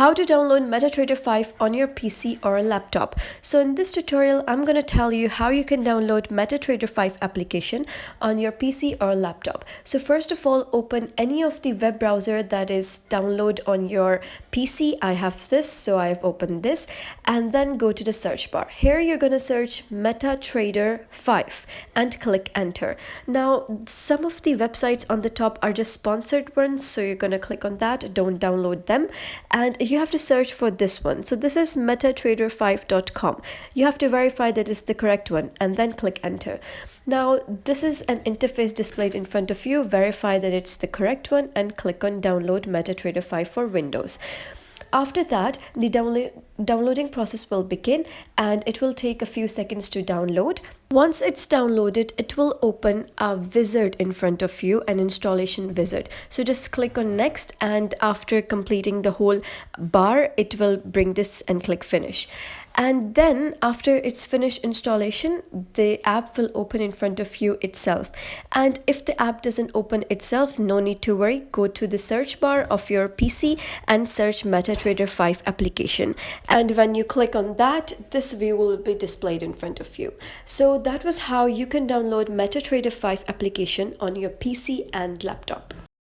How to download MetaTrader 5 on your PC or laptop. So in this tutorial, I'm going to tell you how you can download MetaTrader 5 application on your PC or laptop. So first of all, open any of the web browser that is download on your PC. I have this, so I've opened this, and then go to the search bar. Here you're going to search MetaTrader 5 and click enter. Now, some of the websites on the top are just sponsored ones, so you're going to click on that. Don't download them. And you have to search for this one. So this is metatrader5.com. You have to verify that it's the correct one and then click enter. Now this is an interface displayed in front of you. Verify that it's the correct one and click on download MetaTrader 5 for Windows. After that, the downloading process will begin and it will take a few seconds to download. Once it's downloaded, it will open a wizard in front of you, an installation wizard. So just click on next, and after completing the whole bar, it will bring this and click finish. And then after it's finished installation, the app will open in front of you itself. And if the app doesn't open itself, no need to worry. Go to the search bar of your PC and search MetaTrader 5 application. And when you click on that, this view will be displayed in front of you. So that was how you can download MetaTrader 5 application on your PC and laptop.